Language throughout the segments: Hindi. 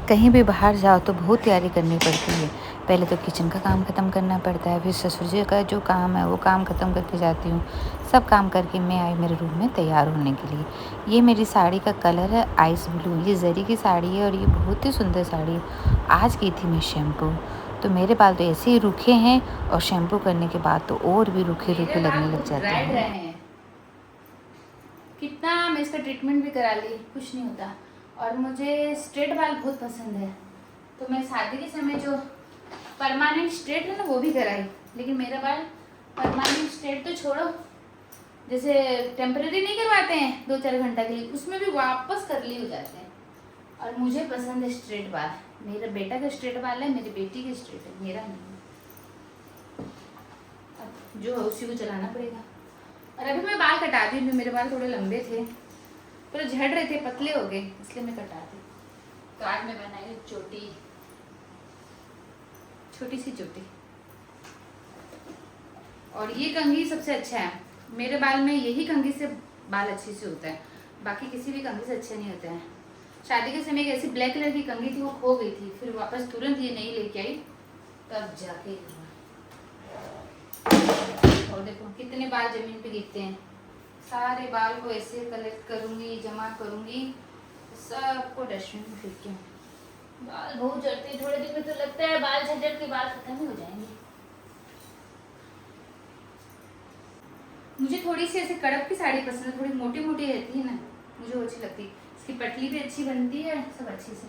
कहीं भी बाहर जाओ तो बहुत तैयारी करनी पड़ती है। पहले तो किचन का काम ख़त्म करना पड़ता है, फिर ससुर जी का जो काम है वो काम ख़त्म करके जाती हूँ। सब काम करके मैं आई मेरे रूम में तैयार होने के लिए। ये मेरी साड़ी का कलर है आइस ब्लू, ये ज़री की साड़ी है और ये बहुत ही सुंदर साड़ी है। आज की थी मैं शैम्पू, तो मेरे बाल तो ऐसे ही रूखे हैं और शैम्पू करने के बाद तो और भी रूखे रूखे लगने लग जाते हैं। कितना मैं इसका ट्रीटमेंट भी करा ली, कुछ नहीं होता। और मुझे स्ट्रेट बाल बहुत पसंद है, तो मैं शादी के समय जो परमानेंट स्ट्रेट है ना वो भी कराई। लेकिन मेरा बाल परमानेंट स्ट्रेट तो छोड़ो, जैसे टेम्परेरी नहीं करवाते हैं 2-4 घंटा के लिए, उसमें भी वापस करली हो जाते हैं। और मुझे पसंद है स्ट्रेट बाल। मेरा बेटा का स्ट्रेट बाल है, मेरी बेटी का स्ट्रेट है, मेरा नहीं। अब जो है उसी को चलाना पड़ेगा। और अभी मैं बाल कटा दी, मेरे बाल थोड़े लंबे थे पर झड़ रहे थे, पतले हो गए, इसलिए मैं कटा दी। तो आज मैं बनाई छोटी सी चोटी। और ये कंघी सबसे अच्छा है मेरे बाल में, यही कंघी से बाल अच्छे से होता है, बाकी किसी भी कंघी से अच्छे नहीं होते हैं। शादी के समय एक ऐसी ब्लैक कलर की कंघी थी, वो खो गई थी, फिर वापस तुरंत ये नई लेके आई, तब जाके। और देखो कितने बाल जमीन पे गिरते हैं। सारे बाल को ऐसे कलेक्ट करूंगी, जमा करूंगी, सबको डस्टबिन में फेंक के। बाल बहुत झड़ते हैं, थोड़े दिन में तो लगता है बाल झड़ के बाल खत्म ही हो जाएंगे। मुझे थोड़ी सी ऐसे कड़क की साड़ी पसंद है, थोड़ी मोटी मोटी रहती है ना, मुझे वो अच्छी लगती है। इसकी पटली भी अच्छी बनती है, सब अच्छे से।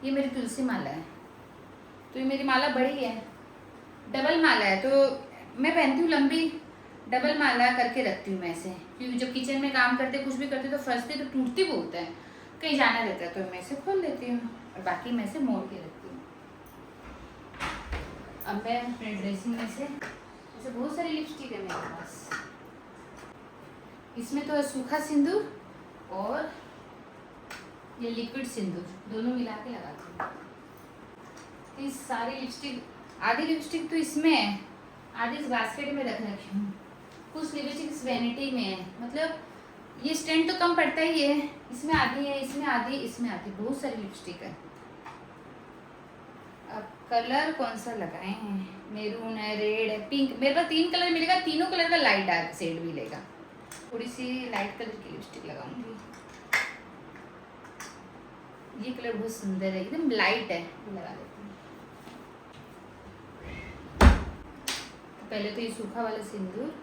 ये मेरी तुलसी माला है, तो ये मेरी माला बड़ी है, डबल माला है, तो मैं पहनती हूँ लंबी, डबल माला करके रखती हूँ मैं ऐसे, क्योंकि जब किचन में काम करते कुछ भी करते तो फंसते तो टूटती बहुत है, कहीं जाना रहता है तो मैं इसे खोल लेती हूँ और बाकी मैं इसे मोड़ के रखती हूँ। अब मैं अपने ड्रेसिंग में से ऐसे बहुत सारी लिपस्टिक है मेरे पास। इसमें तो है सूखा सिंदूर और ये लिक्विड सिंदूर, दोनों मिला के लगाती हूँ। इस सारी लिपस्टिक, आधी लिपस्टिक तो इसमें है, आधी इस बास्केट में रख रखी हूँ, कुछ लिपस्टिक इस वैनिटी में है। मतलब ये स्टैंड तो कम पड़ता ही है, इसमें आधी है, इसमें आधी, इसमें आधी, बहुत सारी लिपस्टिक है। अब कलर कौन सा लगाए हैं, मेरून है, रेड है, पिंक, मेरे पास 3 कलर मिलेगा, तीनों कलर का लाइट डार्क शेड मिलेगा। थोड़ी सी लाइट कलर की लिपस्टिक लगाऊंगी, ये कलर बहुत सुंदर है, एकदम लाइट है, लगा देती हूँ। पहले तो ये सूखा वाला सिंदूर,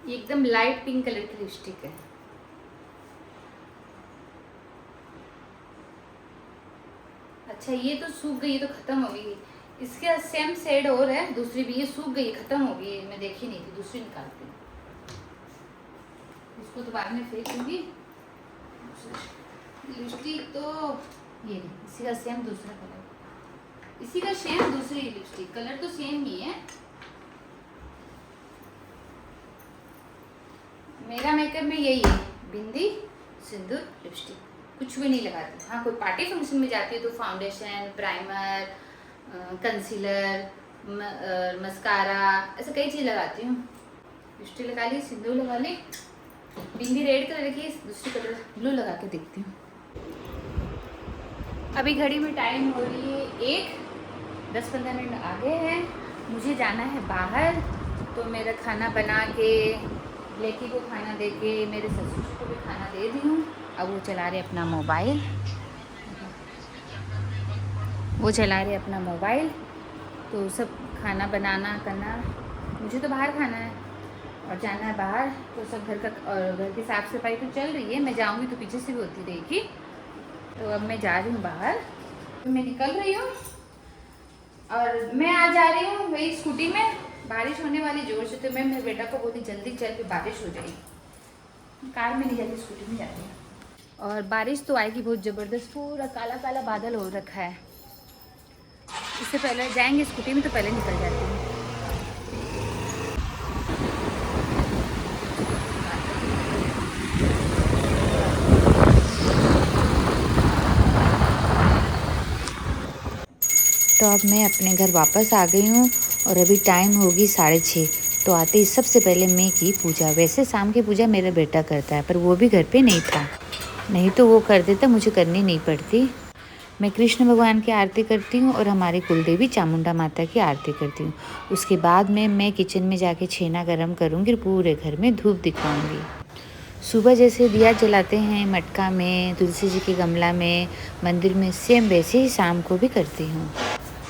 ये एकदम लाइट पिंक कलर की लिपस्टिक है। अच्छा ये तो सूख गई, ये तो खत्म हो गई। इसके सेम शेड और है दूसरी भी, ये सूख गई, खत्म हो गई, मैं देखी नहीं थी, दूसरी निकालती हूँ, इसको तो बाद में फेंक दूंगी। लिपस्टिक तो ये नहीं, इसी का सेम दूसरा कलर, इसी का सेम दूसरी लिपस्टिक, कलर तो सेम ही है। मेरा मेकअप में यही है, बिंदी, सिंदूर, लिपस्टिक, कुछ भी नहीं लगाती। हाँ कोई पार्टी फंक्शन में जाती है तो फाउंडेशन, प्राइमर, कंसीलर, मस्कारा, ऐसे कई चीज़ लगाती हूँ। लिपस्टिक लगा ली, सिंदूर लगा ली, बिंदी रेड कलर की, दूसरी कलर ब्लू लगा के देखती हूँ। अभी घड़ी में टाइम हो रही है 1, 10-15 मिनट आगे है, मुझे जाना है बाहर। तो मेरा खाना बना के, लेकी को खाना दे के, मेरे ससुर को भी खाना दे दी हूँ। अब वो चला रहे अपना मोबाइल, तो सब खाना बनाना करना, मुझे तो बाहर खाना है और जाना है बाहर, तो सब घर की साफ़ सफाई तो चल रही है, मैं जाऊँगी तो पीछे से भी होती रहेगी। तो अब मैं जा रही हूँ बाहर, तो मैं निकल रही हूँ और मैं आ जा रही हूँ वही स्कूटी में। बारिश होने वाली जोर से, तो मैं मेरे बेटा को बहुत ही जल्दी चल के बारिश हो जाएगी, कार में नहीं जाती, स्कूटी में जाती हूँ। और बारिश तो आएगी बहुत ज़बरदस्त, पूरा काला काला बादल हो रखा है। इससे पहले जाएंगे स्कूटी में, तो पहले निकल जाती हूँ। तो अब मैं अपने घर वापस आ गई हूँ और अभी टाइम होगी 6:30, तो आते ही सबसे पहले मैं की पूजा। वैसे शाम की पूजा मेरा बेटा करता है, पर वो भी घर पे नहीं था, नहीं तो वो कर देता, मुझे करनी नहीं पड़ती। मैं कृष्ण भगवान की आरती करती हूँ और हमारी कुलदेवी चामुंडा माता की आरती करती हूँ। उसके बाद में मैं किचन में जाके छेना गरम करूँगी और पूरे घर में धूप दिखाऊँगी। सुबह जैसे दिया जलाते हैं मटका में, तुलसी जी के गमला में, मंदिर में, सेम वैसे ही शाम को भी करती हूँ।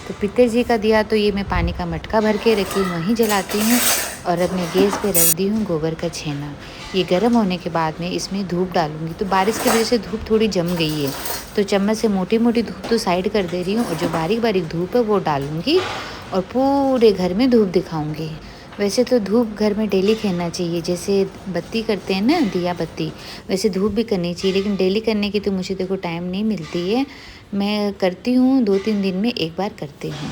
तो पितर जी का दिया तो ये मैं पानी का मटका भर के रखी वहीं जलाती हूँ। और अब मैं गैस पे रख दी हूँ गोबर का छेना। ये गर्म होने के बाद में इसमें धूप डालूँगी। तो बारिश की वजह से धूप थोड़ी जम गई है, तो चम्मच से मोटी मोटी धूप तो साइड कर दे रही हूँ और जो बारीक बारीक धूप है वो डालूँगी और पूरे घर में धूप दिखाऊँगी। वैसे तो धूप घर में डेली करना चाहिए, जैसे बत्ती करते हैं ना, दिया बत्ती, वैसे धूप भी करनी चाहिए। लेकिन डेली करने की तो मुझे देखो टाइम नहीं मिलती है। मैं करती हूँ 2-3 दिन में एक बार करती हूँ।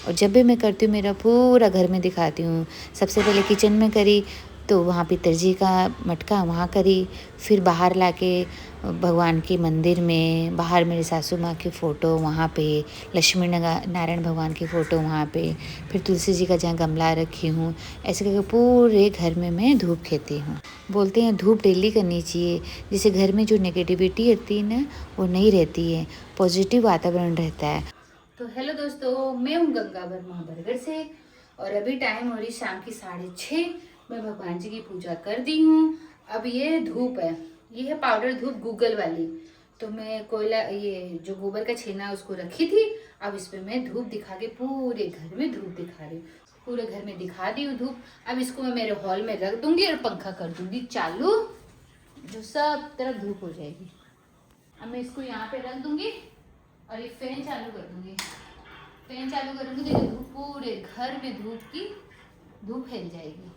और जब भी मैं करती हूँ मेरा पूरा घर में दिखाती हूँ। सबसे पहले किचन में करी तो वहाँ पितर जी का मटका वहाँ करी, फिर बाहर लाके भगवान के मंदिर में, बाहर मेरे सासू माँ की फ़ोटो वहाँ पे, लक्ष्मी नारायण भगवान की फ़ोटो वहाँ पे, फिर तुलसी जी का जहाँ गमला रखी हूँ, ऐसे करके पूरे घर में मैं धूप खेती हूँ। बोलते हैं धूप डेली करनी चाहिए, जिससे घर में जो नेगेटिविटी रहती है ना वो नहीं रहती है, पॉजिटिव वातावरण रहता है। तो हेलो दोस्तों, मैं हूँ गंगा वर्मा बरगढ़ से और अभी टाइम हो रही शाम की 6:30। मैं भगवान जी की पूजा कर दी हूँ। अब ये धूप है, ये है पाउडर धूप गूगल वाली। तो मैं कोयला, ये जो गोबर का छेना उसको रखी थी, अब इस पर मैं धूप दिखा के पूरे घर में धूप दिखा रही हूँ। पूरे घर में दिखा दी हूँ धूप। अब इसको मैं मेरे हॉल में रख दूंगी और पंखा कर दूंगी चालू, जो सब तरफ धूप हो जाएगी। अब मैं इसको यहाँ पे रख दूंगी और ये फैन चालू कर दूंगी। फैन चालू करूंगी तो ये धूप पूरे घर में धूप फैल जाएगी।